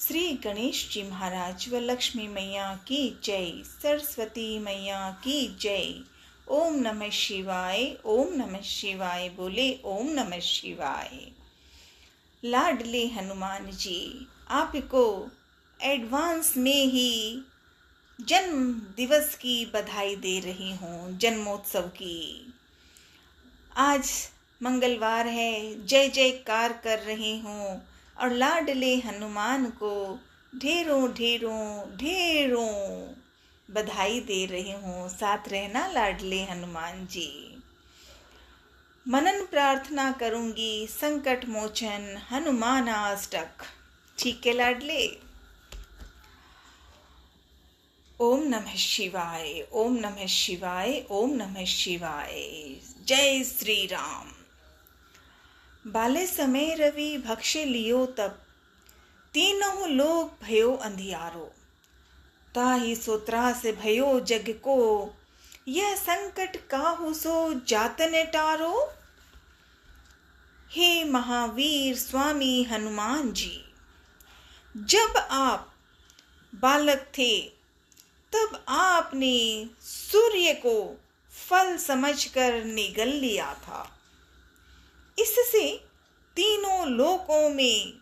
श्री गणेश जी महाराज व लक्ष्मी मैया की जय, सरस्वती मैया की जय। ओम नमः शिवाय, ओम नमः शिवाय, बोले ओम नमः शिवाय। लाडले हनुमान जी, आपको एडवांस में ही जन्म दिवस की बधाई दे रही हूँ, जन्मोत्सव की। आज मंगलवार है, जय जयकार कर रही हूँ और लाडले हनुमान को ढेरों ढेरों ढेरों बधाई दे रही हूँ। साथ रहना लाडले हनुमान जी। मनन प्रार्थना करूंगी, संकट मोचन हनुमान अष्टक। ठीक है लाडले। ओम नमः शिवाय, ओम नमः शिवाय, ओम नमः शिवाय। जय श्री राम। बाले समय रवि भक्ष्य लियो तब, तीनों लोग भयो अंधियारो। ताहि सोत्रा से भयो जग को, यह संकट काहू सो जातन टारो। हे महावीर स्वामी हनुमान जी, जब आप बालक थे तब आपने सूर्य को फल समझकर निगल लिया था। इससे तीनों लोकों में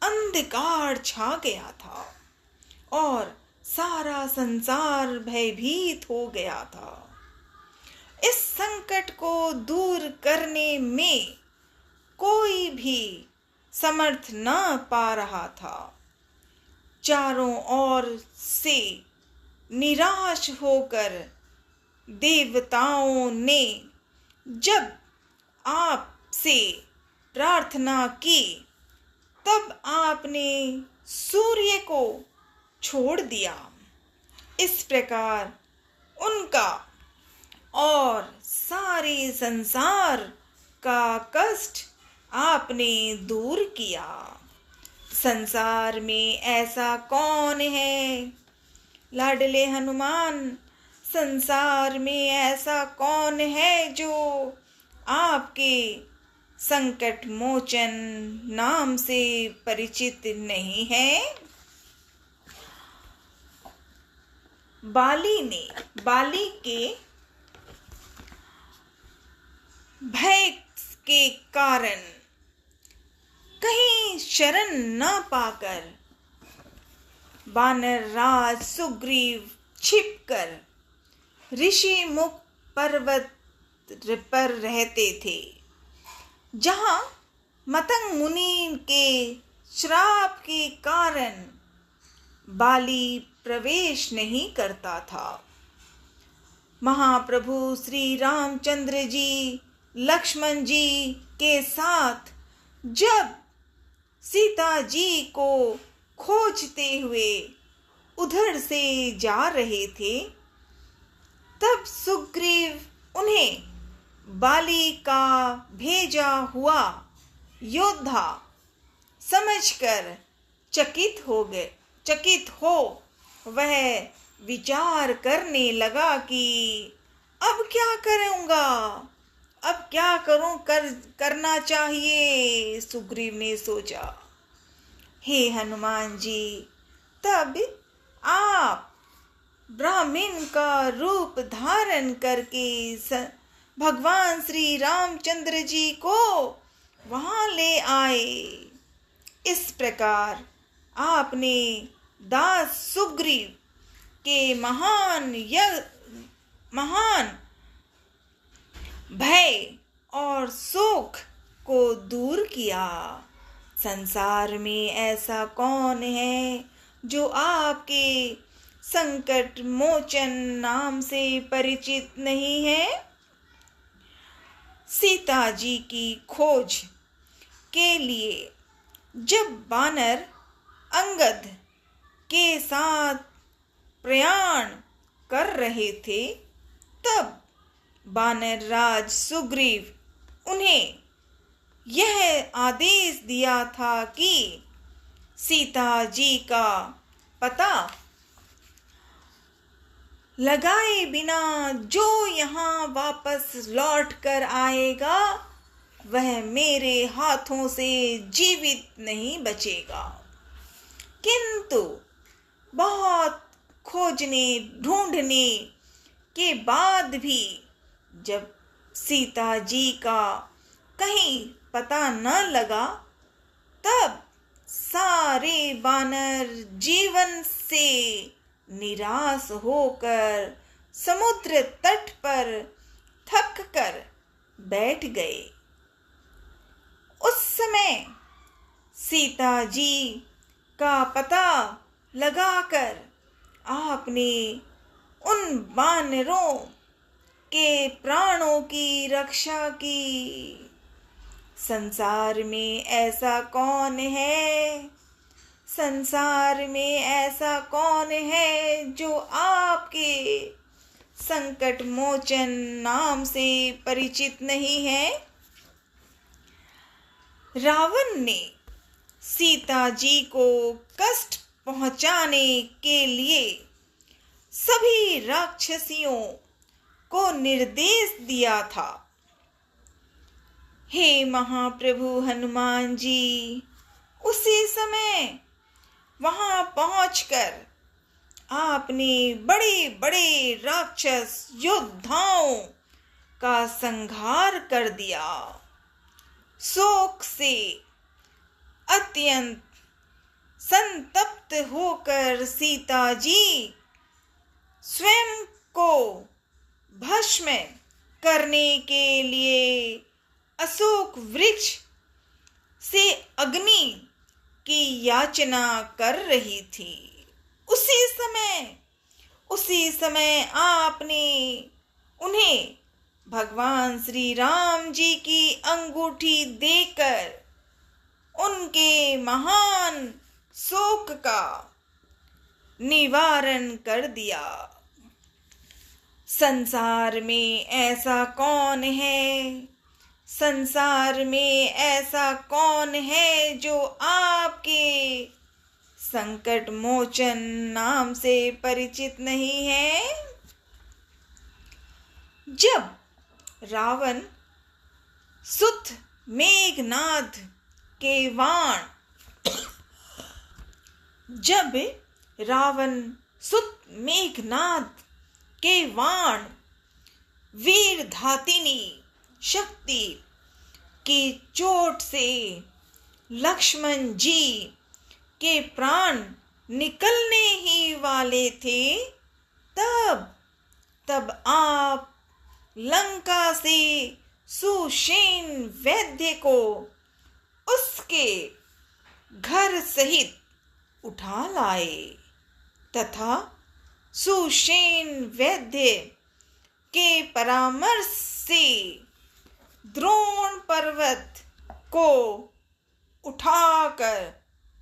अंधकार छा गया था और सारा संसार भयभीत हो गया था। इस संकट को दूर करने में कोई भी समर्थ न पा रहा था। चारों ओर से निराश होकर देवताओं ने जब आपसे प्रार्थना की तब आपने सूर्य को छोड़ दिया। इस प्रकार उनका और सारे संसार का कष्ट आपने दूर किया। संसार में ऐसा कौन है लाडले हनुमान, संसार में ऐसा कौन है जो आपके संकट मोचन नाम से परिचित नहीं है। बाली के भय के कारण कहीं शरण न पाकर वानर राज सुग्रीव छिपकर ऋषि मुख पर्वत पर रहते थे, जहां मतंग मुनि के श्राप के कारण बाली प्रवेश नहीं करता था। महाप्रभु श्री रामचंद्र जी लक्ष्मण जी के साथ जब सीता जी को खोजते हुए उधर से जा रहे थे, तब सुग्रीव उन्हें बाली का भेजा हुआ योद्धा समझकर चकित हो वह विचार करने लगा कि अब क्या करूंगा, अब क्या करना चाहिए। सुग्रीव ने सोचा, हे हनुमान जी, तब आप ब्राह्मण का रूप धारण करके भगवान श्री रामचंद्र जी को वहां ले आए। इस प्रकार आपने दास सुग्रीव के महान भय और शोक को दूर किया। संसार में ऐसा कौन है जो आपके संकट मोचन नाम से परिचित नहीं है। सीता जी की खोज के लिए जब वानर अंगद के साथ प्रयाण कर रहे थे, तब वानर राज सुग्रीव उन्हें यह आदेश दिया था कि सीता जी का पता लगाए बिना जो यहाँ वापस लौट कर आएगा वह मेरे हाथों से जीवित नहीं बचेगा। किंतु बहुत खोजने ढूंढने के बाद भी जब सीता जी का कहीं पता न लगा, तब सारे वानर जीवन से निराश होकर समुद्र तट पर थक कर बैठ गए। उस समय सीता जी का पता लगाकर आपने उन वानरों के प्राणों की रक्षा की। संसार में ऐसा कौन है, संसार में ऐसा कौन है जो आपके संकट मोचन नाम से परिचित नहीं है। रावण ने सीता जी को कष्ट पहुंचाने के लिए सभी राक्षसियों को निर्देश दिया था। हे महाप्रभु हनुमान जी, उसी समय वहां पहुंचकर आपने बड़े बड़े राक्षस योद्धाओं का संहार कर दिया। शोक से अत्यंत संतप्त होकर सीता जी स्वयं को भस्म करने के लिए अशोक वृक्ष से अग्नि की याचना कर रही थी। उसी समय आपने उन्हें भगवान श्री राम जी की अंगूठी देकर उनके महान शोक का निवारण कर दिया। संसार में ऐसा कौन है, संसार में ऐसा कौन है जो आपके संकट मोचन नाम से परिचित नहीं है। जब रावण सुत मेघनाद के बाण जब रावण सुत मेघनाद के बाण वीर धातिनी शक्ति की चोट से लक्ष्मण जी के प्राण निकलने ही वाले थे, तब आप लंका से सुषेण वैद्य को उसके घर सहित उठा लाए तथा सुषेण वैद्य के परामर्श से द्रोण पर्वत को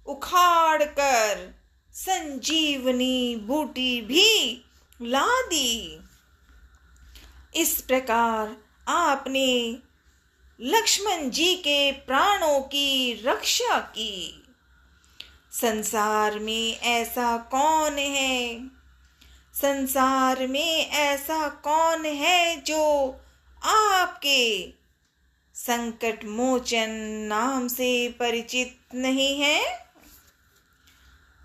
उखाड़कर संजीवनी बूटी भी ला दी। इस प्रकार आपने लक्ष्मण जी के प्राणों की रक्षा की। संसार में ऐसा कौन है, संसार में ऐसा कौन है जो आपके संकट मोचन नाम से परिचित नहीं है।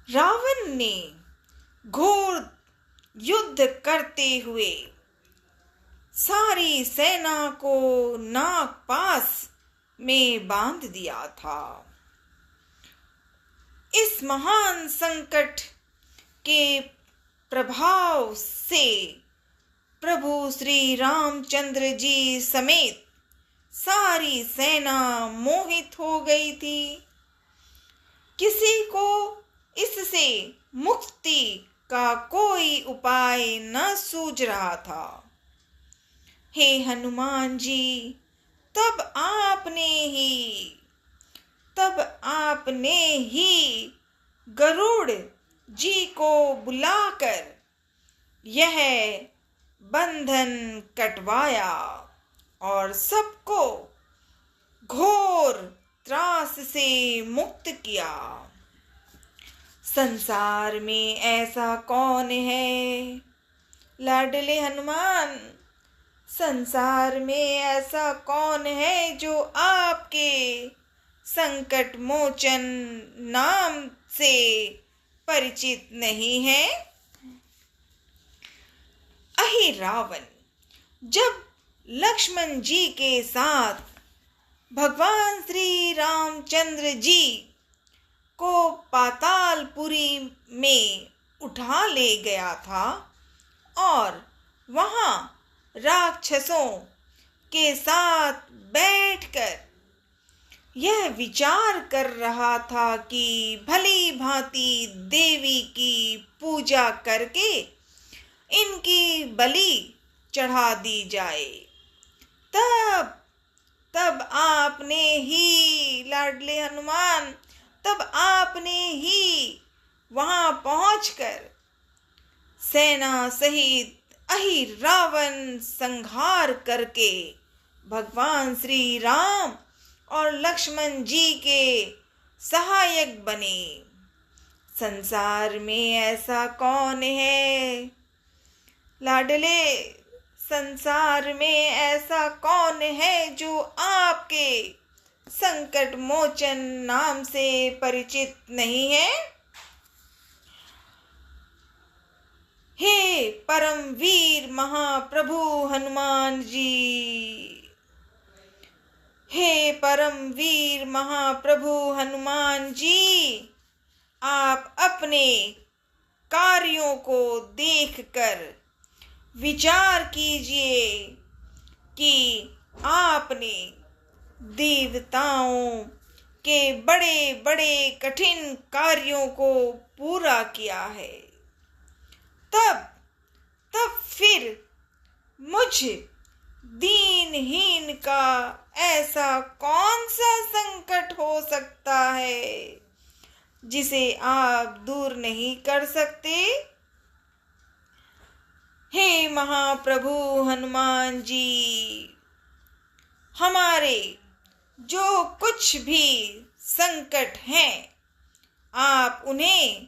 रावण ने घोर युद्ध करते हुए सारी सेना को नागपाश में बांध दिया था। इस महान संकट के प्रभाव से प्रभु श्री रामचंद्र जी समेत सारी सेना मोहित हो गई थी। किसी को इससे मुक्ति का कोई उपाय न सूझ रहा था। हे हनुमान जी, तब आपने ही गरुड़ जी को बुलाकर यह बंधन कटवाया और सबको घोर त्रास से मुक्त किया। संसार में ऐसा कौन है, लाडले हनुमान, संसार में ऐसा कौन है जो आपके संकट मोचन नाम से परिचित नहीं है। अहि रावण, जब लक्ष्मण जी के साथ भगवान श्री रामचंद्र जी को पातालपुरी में उठा ले गया था और वहां राक्षसों के साथ बैठकर यह विचार कर रहा था कि भली भांति देवी की पूजा करके इनकी बलि चढ़ा दी जाए, तब आपने ही लाडले हनुमान, तब आपने ही वहां पहुंचकर सेना सहित अहि रावण संहार करके भगवान श्री राम और लक्ष्मण जी के सहायक बने। संसार में ऐसा कौन है लाडले, संसार में ऐसा कौन है जो आपके संकट मोचन नाम से परिचित नहीं है। हे परम वीर महाप्रभु हनुमान जी, हे परम वीर महाप्रभु हनुमान जी, आप अपने कार्यों को देखकर विचार कीजिए कि आपने देवताओं के बड़े बड़े कठिन कार्यों को पूरा किया है। तब फिर मुझ दीनहीन का ऐसा कौन सा संकट हो सकता है जिसे आप दूर नहीं कर सकते। हे महाप्रभु हनुमान जी, हमारे जो कुछ भी संकट हैं आप उन्हें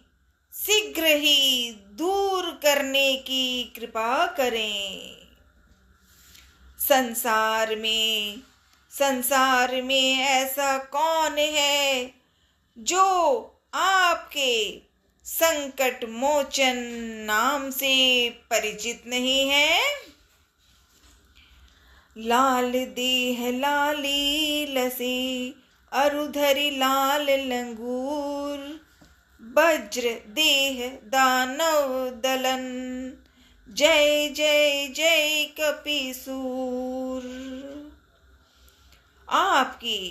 शीघ्र ही दूर करने की कृपा करें। संसार में ऐसा कौन है जो आपके संकट मोचन नाम से परिचित नहीं है। लाल देह लाली लसे अरुधरि लाल लंगूर, वज्र देह दानव दलन, जय जय जय कपीसूर। आपकी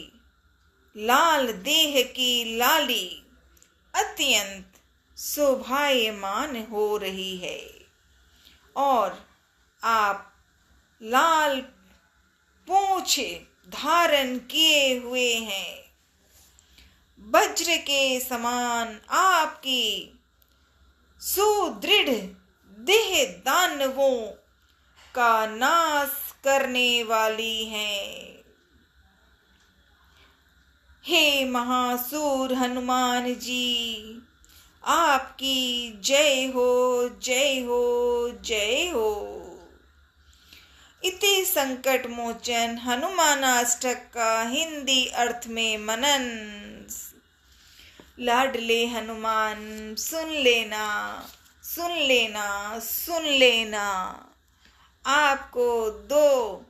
लाल देह की लाली अत्यंत शोभायमान हो रही है और आप लाल पूंछ धारण किए हुए हैं। वज्र के समान आपकी सुदृढ़ देह दानवों का नाश करने वाली है। हे महासूर हनुमान जी, आपकी जय हो जय हो जय हो। इति संकट मोचन हनुमानाष्टक का हिंदी अर्थ में मनन। लाडले हनुमान सुन लेना सुन लेना सुन लेना। आपको 2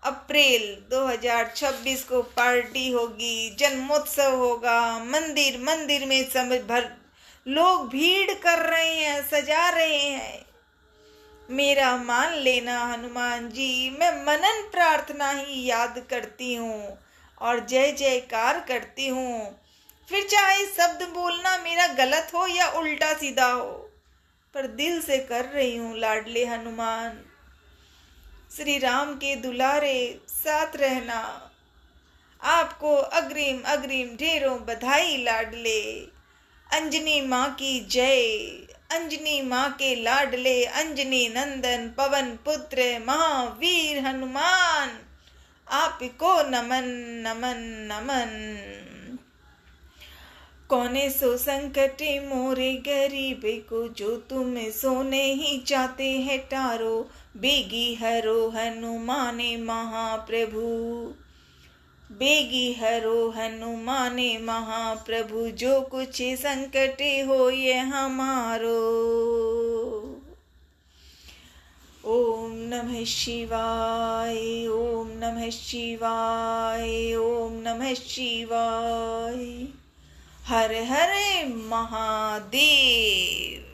अप्रैल 2026 को पार्टी होगी, जन्मोत्सव होगा। मंदिर में समय भर लोग भीड़ कर रहे हैं, सजा रहे हैं। मेरा मान लेना हनुमान जी, मैं मनन प्रार्थना ही याद करती हूँ और जय जयकार करती हूँ। फिर चाहे शब्द बोलना मेरा गलत हो या उल्टा सीधा हो, पर दिल से कर रही हूँ लाडले हनुमान। श्री राम के दुलारे साथ रहना। आपको अग्रिम अग्रिम ढेरों बधाई लाडले। अंजनी माँ की जय। अंजनी माँ के लाडले अंजनी नंदन पवन पुत्र महावीर हनुमान, आपको नमन नमन नमन। कौने सो संकटे मोरे गरीब को, जो तुम सोने ही चाहते हैं टारो। बेगी हरो हनुमाने महाप्रभु, बेगी हरो हनुमाने महाप्रभु, जो कुछ संकट हो ये हमारो। ओम नमः शिवाय, ओम नमः शिवाय, ओम नमः शिवाय। हर हर महादेव।